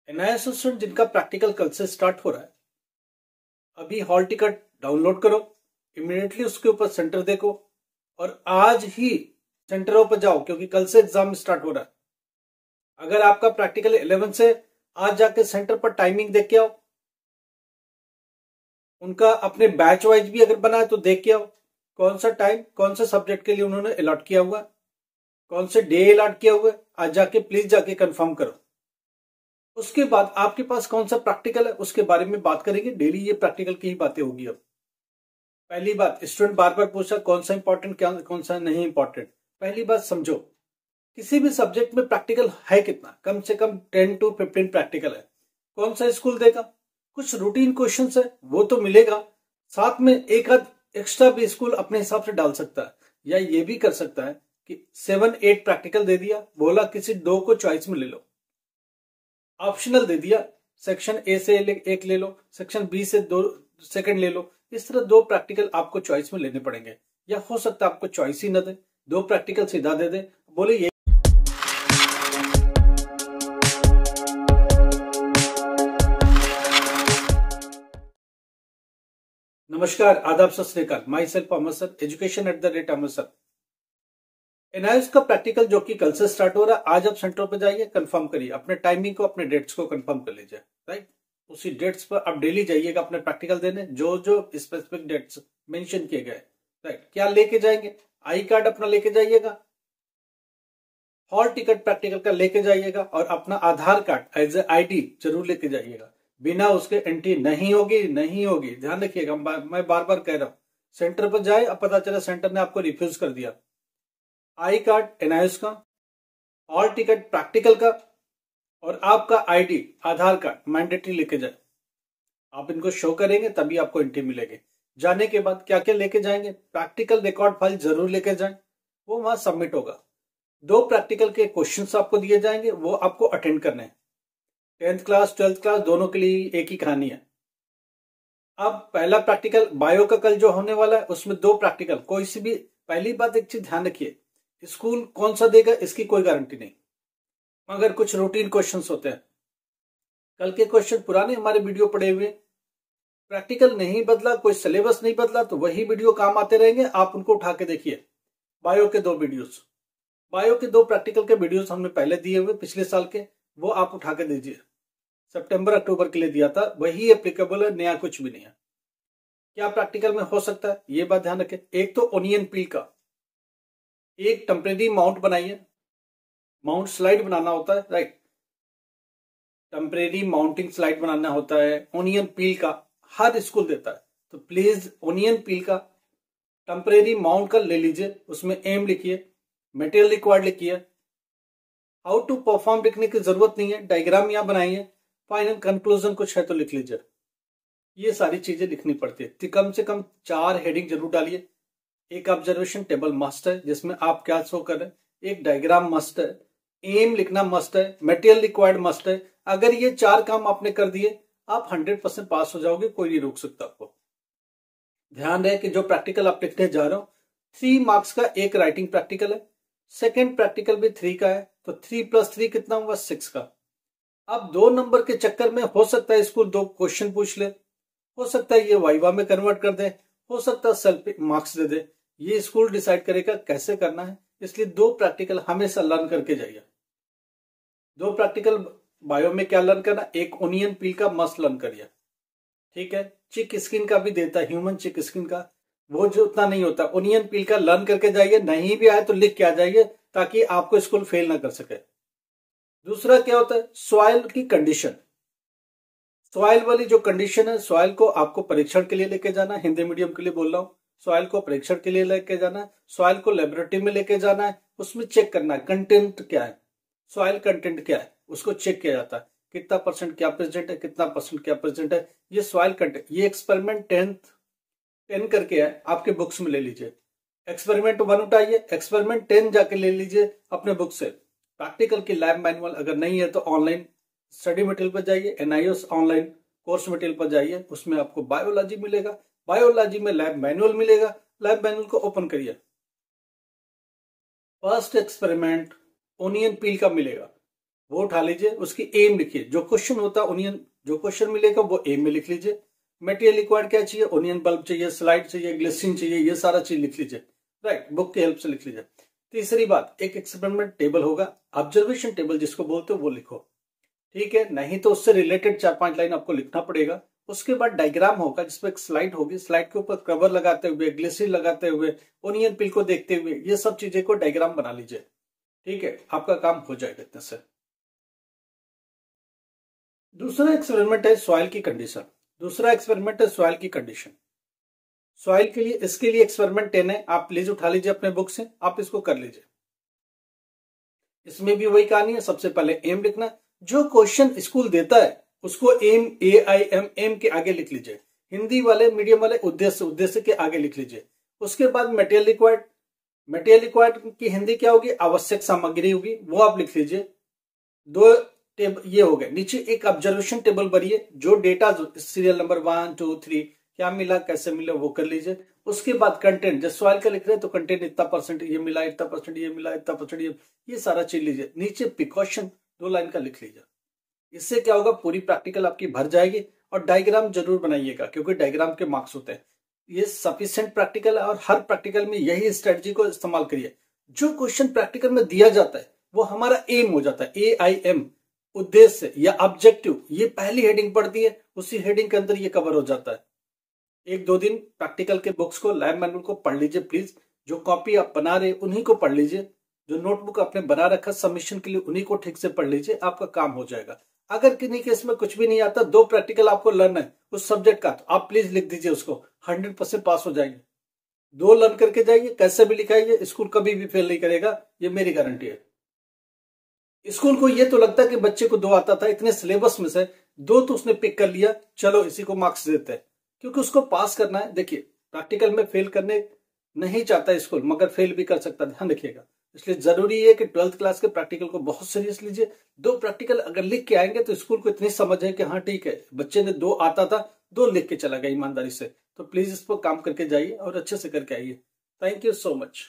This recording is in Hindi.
नया स्टूडेंट जिनका प्रैक्टिकल कल से स्टार्ट हो रहा है, अभी हॉल टिकट डाउनलोड करो, इमीडिएटली उसके ऊपर सेंटर देखो और आज ही सेंटरों पर जाओ क्योंकि कल से एग्जाम स्टार्ट हो रहा है। अगर आपका प्रैक्टिकल 11 से, आज जाके सेंटर पर टाइमिंग देख के आओ। उनका अपने बैच वाइज भी अगर बना है तो देख के आओ कौन सा टाइम कौन से सब्जेक्ट के लिए उन्होंने अलॉट किया हुआ है, कौन से डे अलॉट किया हुआ है। आज जाके प्लीज जाके कंफर्म करो। उसके बाद आपके पास कौन सा प्रैक्टिकल है उसके बारे में बात करेंगे। डेली ये प्रैक्टिकल की ही बातें होगी। अब पहली बात, स्टूडेंट बार बार पूछा कौन सा इंपॉर्टेंट क्या कौन सा नहीं इंपॉर्टेंट। पहली बात समझो, किसी भी सब्जेक्ट में प्रैक्टिकल है कितना, कम से कम 10 to 15 प्रैक्टिकल है। कौन सा स्कूल देगा? कुछ रूटीन क्वेश्चन है वो तो मिलेगा, साथ में एक आध एक्स्ट्रा भी स्कूल अपने हिसाब से डाल सकता है, या ये भी कर सकता है कि 7-8 प्रैक्टिकल दे दिया, बोला किसी दो को चॉइस में ले लो, ऑप्शनल दे दिया, सेक्शन ए से एक ले लो, सेक्शन बी से दो सेकंड ले लो। इस तरह दो प्रैक्टिकल आपको चॉइस में लेने पड़ेंगे, या हो सकता है आपको चॉइस ही न दे, दो प्रैक्टिकल सीधा दे दे, बोले ये। नमस्कार, आदाब, सत श्री अकाल। माई सेल्फ अमर सर, education@अमर सर। एनआईएस का प्रैक्टिकल जो कि कल से स्टार्ट हो रहा है, आज आप सेंटर पे जाइए, कंफर्म करिए अपने टाइमिंग को, अपने डेट्स को कंफर्म कर लीजिए। राइट, उसी डेट्स पर आप डेली जाइएगा अपने प्रैक्टिकल देने, जो जो स्पेसिफिक डेट्स मेंशन किए गए। राइट, क्या लेके जाएंगे? आई कार्ड अपना लेके जाइएगा, हॉल टिकट प्रैक्टिकल का लेके जाइएगा और अपना आधार कार्ड एज ए आईडी जरूर लेके जाइएगा। बिना उसके एंट्री नहीं होगी, नहीं होगी, ध्यान रखिएगा। मैं बार बार कह रहा हूं, सेंटर पर जाए, अब पता चला सेंटर ने आपको रिफ्यूज कर दिया। आई कार्ड एनआईएस का, हॉल टिकट प्रैक्टिकल का और आपका आईडी आधार कार्ड मैंडेटरी लेके जाए। आप इनको शो करेंगे तभी आपको एंट्री मिलेगी। जाने के बाद क्या क्या लेके जाएंगे? प्रैक्टिकल रिकॉर्ड फाइल जरूर लेके जाएं, वो वहां सबमिट होगा। 2 प्रैक्टिकल के क्वेश्चंस आपको दिए जाएंगे, वो आपको अटेंड करने हैं। 10th क्लास 12th क्लास दोनों के लिए एक ही कहानी है। अब पहला प्रैक्टिकल बायो का कल जो होने वाला है, उसमें 2 प्रैक्टिकल, कोई सी भी। पहली बात एक चीज ध्यान रखिए, स्कूल कौन सा देगा इसकी कोई गारंटी नहीं, मगर कुछ रूटीन क्वेश्चंस होते हैं। कल के क्वेश्चन पुराने हमारे वीडियो पड़े हुए, प्रैक्टिकल नहीं बदला, कोई सिलेबस नहीं बदला, तो वही वीडियो काम आते रहेंगे, आप उनको उठा के देखिए। बायो के 2 वीडियोस, बायो के 2 प्रैक्टिकल के वीडियोस हमने पहले दिए हुए पिछले साल के, वो आप उठा के दीजिए। सितंबर अक्टूबर के लिए दिया था, वही एप्लीकेबल है, नया कुछ भी नहीं है। क्या प्रैक्टिकल में हो सकता है ये बात ध्यान रखें। एक तो ओनियन पील का, एक टेम्परेरी माउंट बनाइए, माउंट स्लाइड बनाना होता है। राइट, टेम्परेरी माउंटिंग स्लाइड बनाना होता है। ओनियन पील का हर स्कूल देता है, तो प्लीज ओनियन पील का टेम्परेरी माउंट का ले लीजिए। उसमें एम लिखिए, मटेरियल रिक्वायर्ड लिखिए, हाउ टू परफॉर्म लिखने की जरूरत नहीं है, डायग्राम यहाँ बनाइए, फाइनल कंक्लूजन कुछ है तो लिख लीजिए। ये सारी चीजें लिखनी पड़ती है, तो कम से कम 4 हेडिंग जरूर डालिए। एक ऑब्जर्वेशन टेबल मस्ट है जिसमें आप क्या शो कर रहे हैं, एक डायग्राम मस्ट है, एम लिखना मस्ट है, मटेरियल रिक्वायर्ड मस्ट है। अगर ये 4 काम आपने कर दिए, आप 100% पास हो जाओगे, कोई नहीं रोक सकता आपको। ध्यान रहे कि जो प्रैक्टिकल आप लिखने जा रहे हो, 3 मार्क्स का एक राइटिंग प्रैक्टिकल है, सेकेंड प्रैक्टिकल भी 3 का है, तो 3+3 कितना हुआ? 6 का। अब 2 नंबर के चक्कर में हो सकता है स्कूल 2 क्वेश्चन पूछ ले, हो सकता है ये वाइवा में कन्वर्ट कर दे, हो सकता है सेल्फ मार्क्स दे दे। ये स्कूल डिसाइड करेगा कैसे करना है, इसलिए 2 प्रैक्टिकल हमेशा लर्न करके जाइए। 2 प्रैक्टिकल बायो में क्या लर्न करना, एक ओनियन पील का मस्ट लर्न करिए। ठीक है, चिक स्किन का भी देता है, ह्यूमन चिक स्किन का, वो जो उतना नहीं होता। ओनियन पील का लर्न करके जाइए, नहीं भी आए तो लिख के आ जाइए ताकि आपको स्कूल फेल ना कर सके। दूसरा क्या होता है, सॉइल की कंडीशन। सॉइल वाली जो कंडीशन है, सॉइल को आपको परीक्षण के लिए लेके जाना है, हिंदी मीडियम के लिए बोल रहा हूं। सॉइल को परीक्षण के लिए लेके जाना है, सॉइल को लेबोरेटरी में लेके जाना है, उसमें चेक करना है कंटेंट क्या है, सॉइल कंटेंट क्या है, उसको चेक किया जाता है। कितना परसेंट क्या प्रेजेंट है, कितना परसेंट क्या प्रेजेंट है, ये सॉइल कंटेंट। ये एक्सपेरिमेंट 10 करके है, आपके बुक्स में ले लीजिए। एक्सपेरिमेंट 1 उठाइए, एक्सपेरिमेंट 10 जाके ले लीजिए अपने बुक से। प्रैक्टिकल की लैब मैनुअल अगर नहीं है तो ऑनलाइन स्टडी मटेरियल पर जाइए, एनआईएस ऑनलाइन कोर्स मटेरियल पर जाइए, उसमें आपको बायोलॉजी मिलेगा, बायोलॉजी में लैब मैनुअल मिलेगा, लैब मैनुअल को ओपन करिए। फर्स्ट एक्सपेरिमेंट ओनियन पील का मिलेगा, वो उठा लीजिए, उसकी एम लिखिए, जो क्वेश्चन होता है ओनियन, जो क्वेश्चन मिलेगा वो एम में लिख लीजिए। मटेरियल रिक्वायर्ड क्या चाहिए, ओनियन बल्ब चाहिए, स्लाइड चाहिए, ग्लिसरीन चाहिए, ये सारा चीज लिख लीजिए, राइट, बुक की हेल्प से लिख लीजिए। तीसरी बात, एक एक्सपेरिमेंट टेबल होगा, ऑब्जर्वेशन टेबल जिसको बोलते हो वो लिखो, ठीक है, नहीं तो उससे रिलेटेड 4-5 लाइन आपको लिखना पड़ेगा। उसके बाद डायग्राम होगा जिसपे एक स्लाइड होगी, स्लाइड के ऊपर कवर लगाते हुए, ग्लिसरीन लगाते हुए, ओनियन पिल को देखते हुए, ये सब चीजें को डायग्राम बना लीजिए, ठीक है, आपका काम हो जाएगा इतने से। दूसरा एक्सपेरिमेंट है सॉइल की कंडीशन। दूसरा एक्सपेरिमेंट है सॉइल की कंडीशन। सॉइल के लिए, इसके लिए एक्सपेरिमेंट 10 है, आप प्लीज उठा लीजिए अपने बुक से, आप इसको कर लीजिए। इसमें भी वही कहानी है, सबसे पहले एम लिखना, जो क्वेश्चन स्कूल देता है उसको एम, AIM, एम के आगे लिख लीजिए। हिंदी वाले, मीडियम वाले उद्देश्य, उद्देश्य के आगे लिख लीजिए। उसके बाद मटेरियल रिक्वायर्ड, मटेरियल रिक्वायर्ड की हिंदी क्या होगी, आवश्यक सामग्री होगी, वो आप लिख लीजिए। दो टेबल ये हो गए, नीचे एक ऑब्जर्वेशन टेबल भरिए, जो डेटा सीरियल नंबर 1, 2, 3 क्या मिला, कैसे मिला, वो कर लीजिए। उसके बाद कंटेंट, जब सवाल का लिख रहे हैं तो कंटेंट इतना परसेंट ये मिला, इतना परसेंट ये मिला, इतना परसेंट ये सारा चीज लीजिए। नीचे प्रिकॉशन 2 लाइन का लिख लीजिए। इससे क्या होगा, पूरी प्रैक्टिकल आपकी भर जाएगी। और डायग्राम जरूर बनाइएगा, क्योंकि डायग्राम के मार्क्स होते हैं। ये सफिशिएंट प्रैक्टिकल है और हर प्रैक्टिकल में यही स्ट्रेटजी को इस्तेमाल करिए। जो क्वेश्चन प्रैक्टिकल में दिया जाता है वो हमारा एम हो जाता है, AIM, उद्देश्य या ऑब्जेक्टिव, ये पहली हेडिंग पड़ती है, उसी हेडिंग के अंदर ये कवर हो जाता है। 1-2 दिन प्रैक्टिकल के बुक्स को, लैब मैनुअल को पढ़ लीजिए प्लीज। जो कॉपी आप बना रहे उन्हीं को पढ़ लीजिए, जो नोटबुक आपने बना रखा सबमिशन के लिए उन्हीं को ठीक से पढ़ लीजिए, आपका काम हो जाएगा। अगर किन्हीं केस में कुछ भी नहीं आता, 2 प्रैक्टिकल आपको लर्न है उस सब्जेक्ट का, तो आप प्लीज लिख दीजिए उसको, 100% पास हो जाएंगे। 2 लर्न करके जाइए, कैसे भी लिखाइए, स्कूल कभी भी फेल नहीं करेगा, ये मेरी गारंटी है। स्कूल को ये तो लगता है कि बच्चे को 2 आता था, इतने सिलेबस में से 2 तो उसने पिक कर लिया, चलो इसी को मार्क्स देते हैं, क्योंकि उसको पास करना है। देखिए, प्रैक्टिकल में फेल करने नहीं चाहता स्कूल, मगर फेल भी कर सकता है, ध्यान रखिएगा। इसलिए जरूरी है कि 12th क्लास के प्रैक्टिकल को बहुत सीरियस लीजिए। 2 प्रैक्टिकल अगर लिख के आएंगे तो स्कूल को इतनी समझ है कि हाँ ठीक है, बच्चे ने 2 आता था, 2 लिख के चला गया ईमानदारी से। तो प्लीज इस पर काम करके जाइए और अच्छे से करके आइए। Thank you so much.